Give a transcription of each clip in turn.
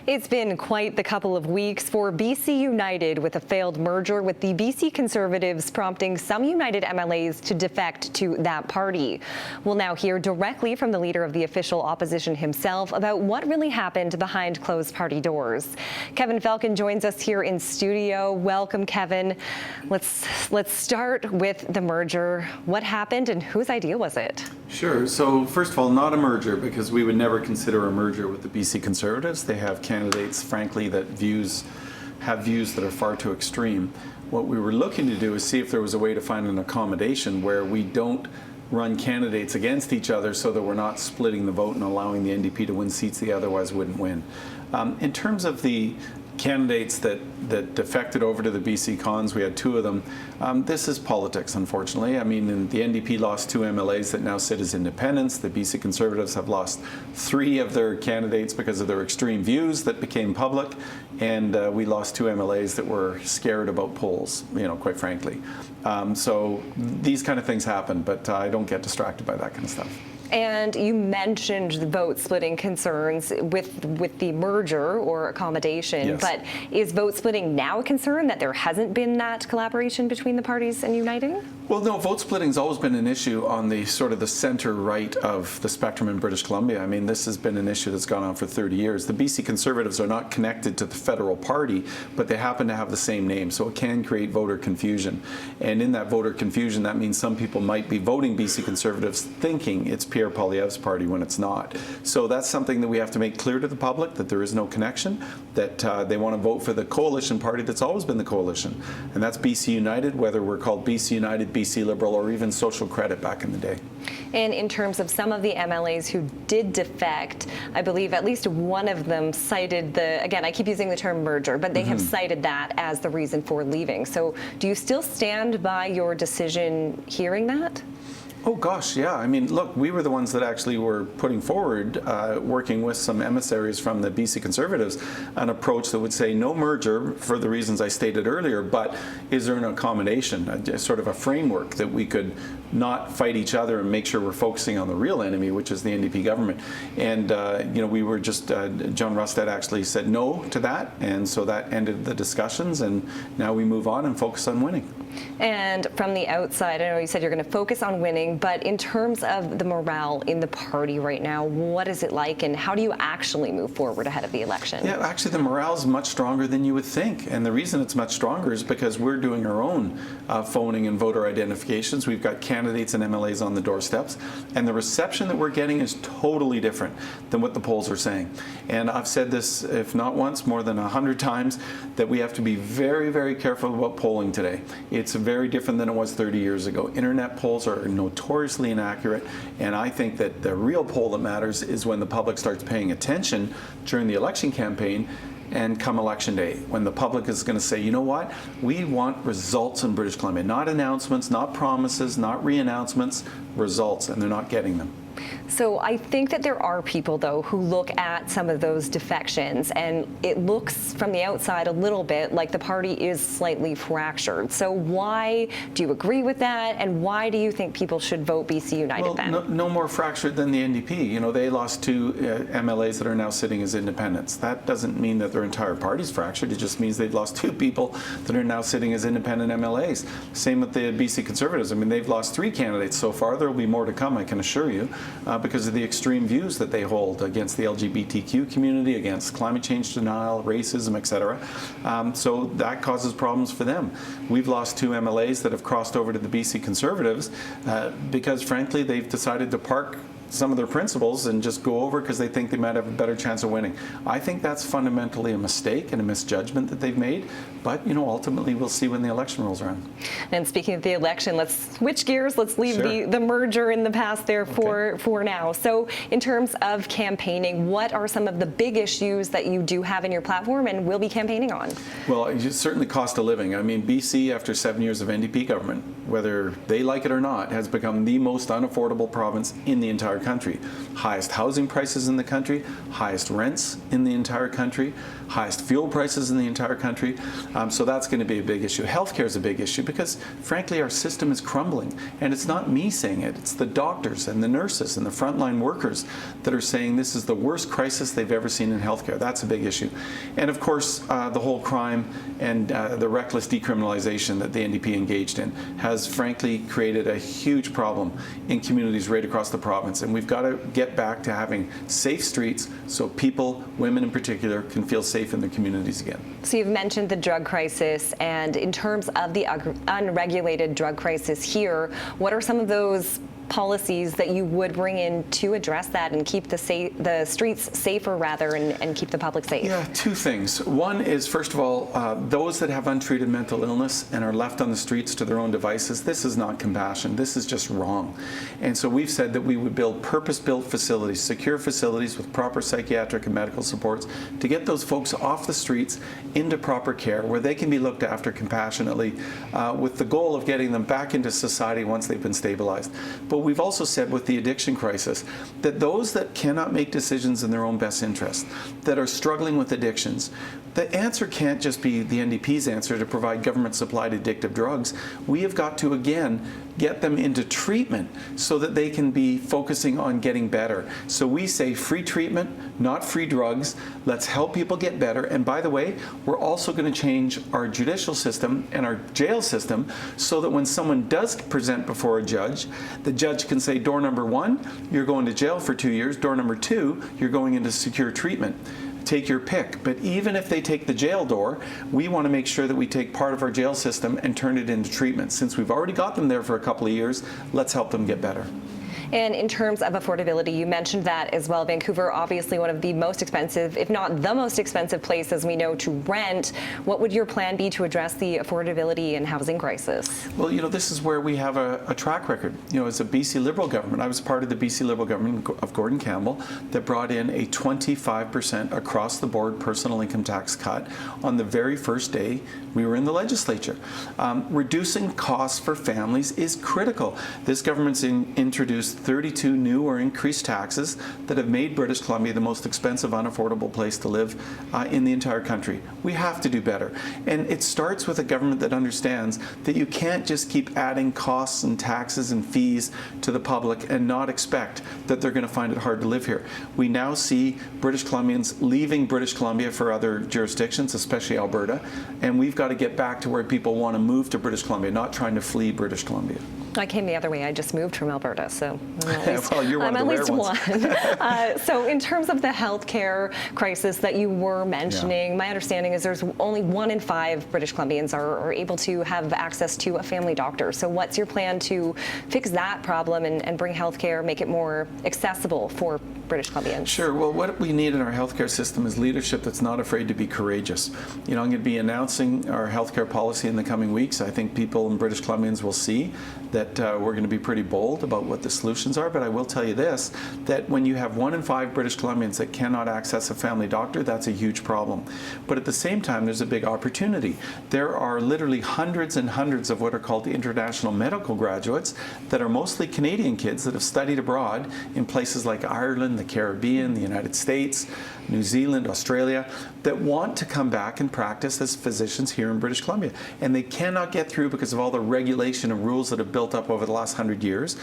It's been quite the couple of weeks for BC United with a failed merger with the BC Conservatives, prompting some United MLAs to defect to that party. We'll now hear directly from the leader of the official opposition himself about what really happened behind closed party doors. Kevin Falcon joins us here in studio. Welcome, Kevin. Let's start with the merger. What happened and whose idea was it? Sure. So first of all, not a merger, because we would never consider a merger with the BC Conservatives. They have candidates, frankly, that have views that are far too extreme. What we were looking to do is see if there was a way to find an accommodation where we don't run candidates against each other so that we're not splitting the vote and allowing the NDP to win seats they otherwise wouldn't win. In terms of the candidates that defected over to the BC Cons, we had two of them. This is politics, unfortunately. I mean, the NDP lost two MLAs that now sit as independents. The BC Conservatives have lost three of their candidates because of their extreme views that became public, and we lost two MLAs that were scared about polls, quite frankly. So these kind of things happen, but I don't get distracted by that kind of stuff. And you mentioned the vote splitting concerns with the merger or accommodation, yes. But is vote splitting now a concern, that there hasn't been that collaboration between the parties and uniting? Well, no, vote splitting's always been an issue on the sort of the center right of the spectrum in British Columbia. I mean, this has been an issue that's gone on for 30 years. The BC Conservatives are not connected to the federal party, but they happen to have the same name, so it can create voter confusion. And in that voter confusion, that means some people might be voting BC Conservatives thinking it's Pierre Poilievre's party when it's not. So that's something that we have to make clear to the public, that there is no connection, that they want to vote for the coalition party that's always been the coalition. And that's BC United, whether we're called BC United, BC Liberal, or even Social Credit back in the day. And in terms of some of the MLAs who did defect, I believe at least one of them cited again, I keep using the term merger, but they have cited that as the reason for leaving. So do you still stand by your decision hearing that? Oh gosh, yeah. I mean, look, we were the ones that actually were putting forward, working with some emissaries from the BC Conservatives, an approach that would say no merger for the reasons I stated earlier, but is there an accommodation, sort of a framework that we could not fight each other and make sure we're focusing on the real enemy, which is the NDP government. And, we were just, John Rustad actually said no to that, and so that ended the discussions, and now we move on and focus on winning. And from the outside, I know you said you're going to focus on winning, but in terms of the morale in the party right now, what is it like, and how do you actually move forward ahead of the election? Yeah, actually the morale is much stronger than you would think, and the reason it's much stronger is because we're doing our own phoning and voter identifications. We've got candidates and MLAs on the doorsteps, and the reception that we're getting is totally different than what the polls are saying. And I've said this, if not once, more than 100 times, that we have to be very, very careful about polling today. It's very different than it was 30 years ago. Internet polls are notoriously inaccurate, and I think that the real poll that matters is when the public starts paying attention during the election campaign and come election day, when the public is going to say, you know what, we want results in British Columbia, not announcements, not promises, not re-announcements, results, and they're not getting them. So I think that there are people, though, who look at some of those defections, and it looks from the outside a little bit like the party is slightly fractured. So why do you agree with that, and why do you think people should vote BC United then? No more fractured than the NDP. They lost two MLAs that are now sitting as independents. That doesn't mean that their entire party's fractured. It just means they've lost two people that are now sitting as independent MLAs. Same with the BC Conservatives. I mean, they've lost three candidates so far. There will be more to come, I can assure you, because of the extreme views that they hold against the LGBTQ community, against climate change denial, racism, etc. So that causes problems for them. We've lost two MLAs that have crossed over to the BC Conservatives because, frankly, they've decided to park some of their principles and just go over because they think they might have a better chance of winning. I think that's fundamentally a mistake and a misjudgment that they've made, but ultimately we'll see when the election rolls around. And speaking of the election, let's switch gears. Let's leave Sure. the merger in the past there for now. So in terms of campaigning, what are some of the big issues that you do have in your platform and will be campaigning on? Well, it's certainly cost of living. I mean, BC, after 7 years of NDP government, whether they like it or not, has become the most unaffordable province in the entire entire country. Highest housing prices in the country, highest rents in the entire country, highest fuel prices in the entire country. So that's going to be a big issue. Healthcare is a big issue because, frankly, our system is crumbling. And it's not me saying it. It's the doctors and the nurses and the frontline workers that are saying this is the worst crisis they've ever seen in healthcare. That's a big issue. And, of course, the whole crime and the reckless decriminalization that the NDP engaged in has, frankly, created a huge problem in communities right across the province. And we've got to get back to having safe streets so people, women in particular, can feel safe in their communities again. So you've mentioned the drug crisis, and in terms of the unregulated drug crisis here, what are some of those policies that you would bring in to address that and keep the streets safer, rather, and keep the public safe? Yeah, two things. One is, first of all, those that have untreated mental illness and are left on the streets to their own devices, this is not compassion. This is just wrong. And so we've said that we would build purpose-built facilities, secure facilities with proper psychiatric and medical supports to get those folks off the streets into proper care where they can be looked after compassionately with the goal of getting them back into society once they've been stabilized. But we've also said with the addiction crisis that those that cannot make decisions in their own best interest, that are struggling with addictions, the answer can't just be the NDP's answer to provide government-supplied addictive drugs. We have got to, again, get them into treatment so that they can be focusing on getting better. So we say free treatment, not free drugs. Let's help people get better. And by the way, we're also going to change our judicial system and our jail system so that when someone does present before a judge, the judge can say, door number 1, you're going to jail for 2 years. Door number 2, you're going into secure treatment. Take your pick. But even if they take the jail door, we want to make sure that we take part of our jail system and turn it into treatment. Since we've already got them there for a couple of years, let's help them get better. And in terms of affordability, you mentioned that as well. Vancouver, obviously one of the most expensive, if not the most expensive place, as we know, to rent. What would your plan be to address the affordability and housing crisis? Well, this is where we have a track record. As a BC Liberal government, I was part of the BC Liberal government of Gordon Campbell that brought in a 25% across-the-board personal income tax cut on the very first day we were in the legislature. Reducing costs for families is critical. This government's introduced 32 new or increased taxes that have made British Columbia the most expensive, unaffordable place to live in the entire country. We have to do better. And it starts with a government that understands that you can't just keep adding costs and taxes and fees to the public and not expect that they're going to find it hard to live here. We now see British Columbians leaving British Columbia for other jurisdictions, especially Alberta, and we've got to get back to where people want to move to British Columbia, not trying to flee British Columbia. I came the other way. I just moved from Alberta, so well, you're one of the rare ones. So in terms of the healthcare crisis that you were mentioning, my understanding is there's only 1 in 5 British Columbians are able to have access to a family doctor. So what's your plan to fix that problem and bring healthcare, make it more accessible for British Columbians? Sure. Well, what we need in our healthcare system is leadership that's not afraid to be courageous. I'm going to be announcing our healthcare policy in the coming weeks. I think people in British Columbians will see that we're going to be pretty bold about what the solutions are. But I will tell you this, that when you have 1 in 5 British Columbians that cannot access a family doctor, that's a huge problem. But at the same time, there's a big opportunity. There are literally hundreds and hundreds of what are called international medical graduates that are mostly Canadian kids that have studied abroad in places like Ireland, the Caribbean, the United States, New Zealand, Australia, that want to come back and practice as physicians here in British Columbia. And they cannot get through because of all the regulation and rules that have built up over the last 100 years.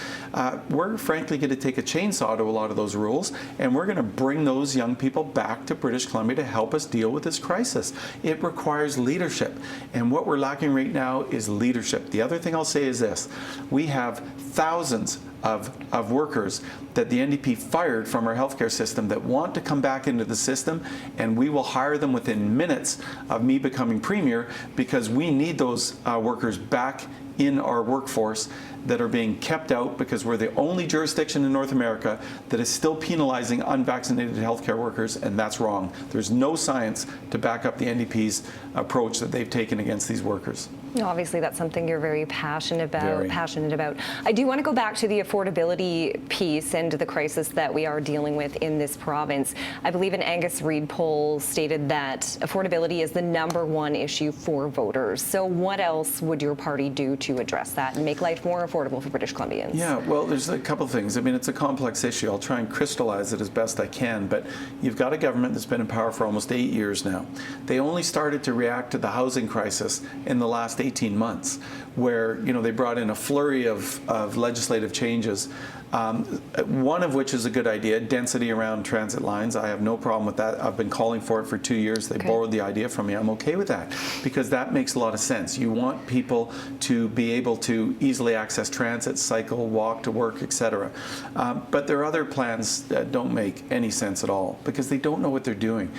We're frankly going to take a chainsaw to a lot of those rules, and we're going to bring those young people back to British Columbia to help us deal with this crisis. It requires leadership, and what we're lacking right now is leadership. The other thing I'll say is this: we have thousands of workers that the NDP fired from our healthcare system that want to come back into the system, and we will hire them within minutes of me becoming Premier, because we need those workers back in our workforce that are being kept out because we're the only jurisdiction in North America that is still penalizing unvaccinated healthcare workers, and that's wrong. There's no science to back up the NDP's approach that they've taken against these workers. Obviously, that's something you're very passionate about. I do want to go back to the affordability piece and the crisis that we are dealing with in this province. I believe an Angus Reid poll stated that affordability is the #1 issue for voters. So what else would your party do to address that and make life more affordable for British Columbians? Yeah, well, there's a couple of things. I mean, it's a complex issue. I'll try and crystallize it as best I can, but you've got a government that's been in power for almost 8 years now. They only started to react to the housing crisis in the last 18 months, where, you know, they brought in a flurry of legislative changes, one of which is a good idea, density around transit lines. I have no problem with that. I've been calling for it for 2 years. They borrowed the idea from me. I'm okay with that because that makes a lot of sense. You want people to be able to easily access transit, cycle, walk to work, etc. But there are other plans that don't make any sense at all because they don't know what they're doing.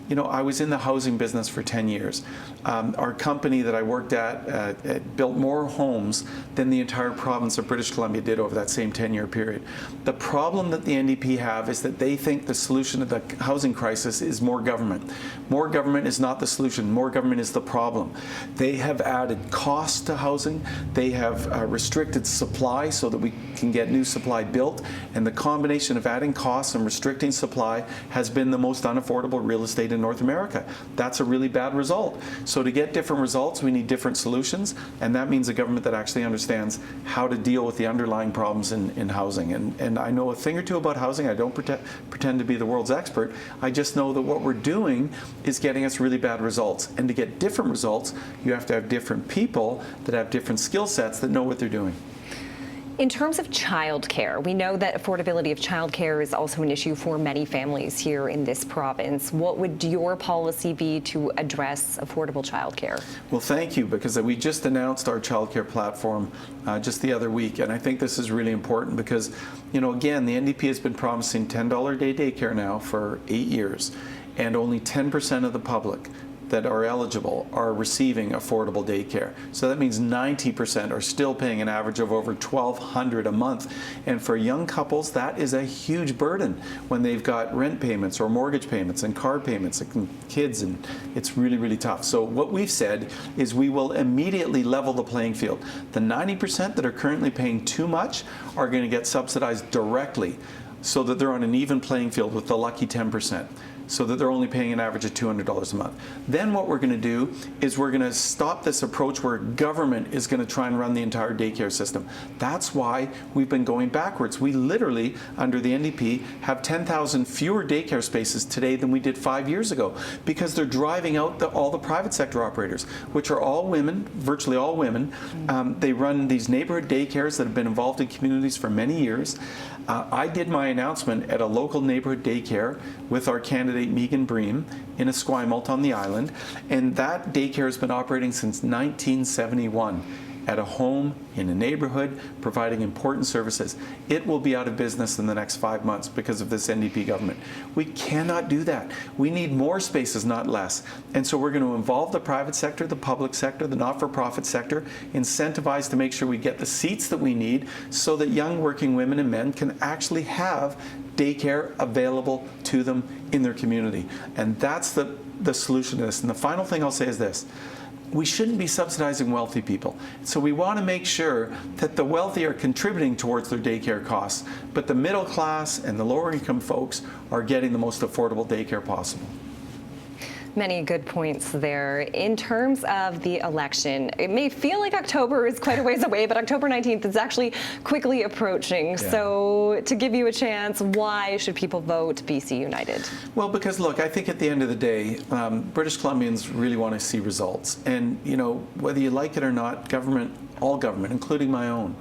You know, I was in the housing business for 10 years. Our company that I worked at built more homes than the entire province of British Columbia did over that same 10-year period. The problem that the NDP have is that they think the solution to the housing crisis is more government. More government is not the solution. More government is the problem. They have added costs to housing. They have restricted supply so that we can get new supply built. And the combination of adding costs and restricting supply has been the most unaffordable real estate in North America. That's a really bad result. So to get different results, we need different solutions, and that means a government that actually understands how to deal with the underlying problems in housing. And I know a thing or two about housing. I don't pretend to be the world's expert. I just know that what we're doing is getting us really bad results. And to get different results, you have to have different people that have different skill sets that know what they're doing. In terms of childcare, we know that affordability of childcare is also an issue for many families here in this province. What would your policy be to address affordable childcare? Well, thank you, because we just announced our childcare platform just the other week, and I think this is really important because, you know, again, the NDP has been promising $10 a day daycare now for 8 years, and only 10% of the public that are eligible are receiving affordable daycare. So that means 90% are still paying an average of over $1,200 a month. And for young couples, that is a huge burden when they've got rent payments or mortgage payments and car payments and kids, and it's really, really tough. So what we've said is we will immediately level the playing field. The 90% that are currently paying too much are going to get subsidized directly so that they're on an even playing field with the lucky 10%. So that they're only paying an average of $200 a month. Then what we're going to do is we're going to stop this approach where government is going to try and run the entire daycare system. That's why we've been going backwards. We literally, under the NDP, have 10,000 fewer daycare spaces today than we did 5 years ago because they're driving out all the private sector operators, which are all women, virtually all women. They run these neighborhood daycares that have been involved in communities for many years. I did my announcement at a local neighborhood daycare with our candidate Megan Bream in Esquimalt on the island, and that daycare has been operating since 1971 at a home in a neighborhood providing important services. It will be out of business in the next 5 months because of this NDP government. We cannot do that. We need more spaces, not less. And so we're going to involve the private sector, the public sector, the not-for-profit sector, incentivize to make sure we get the seats that we need so that young working women and men can actually have daycare available to them in their community. And that's the solution to this. And the final thing I'll say is this. We shouldn't be subsidizing wealthy people. So we want to make sure that the wealthy are contributing towards their daycare costs, but the middle class and the lower income folks are getting the most affordable daycare possible. Many good points there. In terms of the election, it may feel like October is quite a ways away, but October 19th is actually quickly approaching. Yeah. So to give you a chance, why should people vote BC United? Well, because look, I think at the end of the day, British Columbians really want to see results. And, you know, whether you like it or not, government, all government, including my own,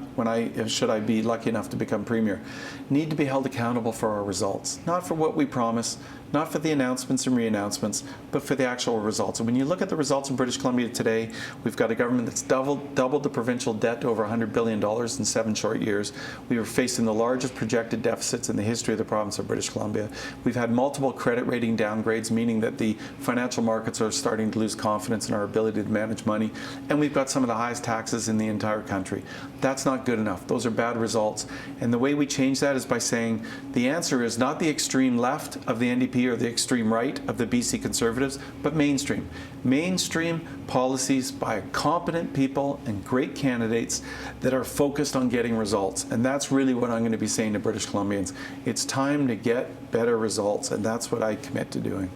should I be lucky enough to become Premier, need to be held accountable for our results. Not for what we promise, not for the announcements and re-announcements, but for the actual results. And when you look at the results in British Columbia today, we've got a government that's doubled the provincial debt to over $100 billion in 7 short years. We are facing the largest projected deficits in the history of the province of British Columbia. We've had multiple credit rating downgrades, meaning that the financial markets are starting to lose confidence in our ability to manage money. And we've got some of the highest taxes in the entire country. That's not good enough. Those are bad results. And the way we change that is by saying the answer is not the extreme left of the NDP or the extreme right of the BC Conservatives, but mainstream. Mainstream policies by competent people and great candidates that are focused on getting results. And that's really what I'm going to be saying to British Columbians. It's time to get better results, and that's what I commit to doing.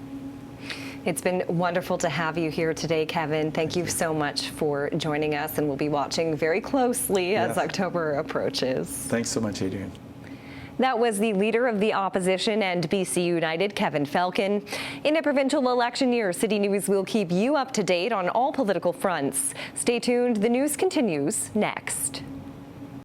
It's been wonderful to have you here today, Kevin. Thank you so much for joining us, and we'll be watching very closely as October approaches. Thanks so much, Adrian. That was the leader of the opposition and BC United, Kevin Falcon. In a provincial election year, City News will keep you up to date on all political fronts. Stay tuned. The news continues next.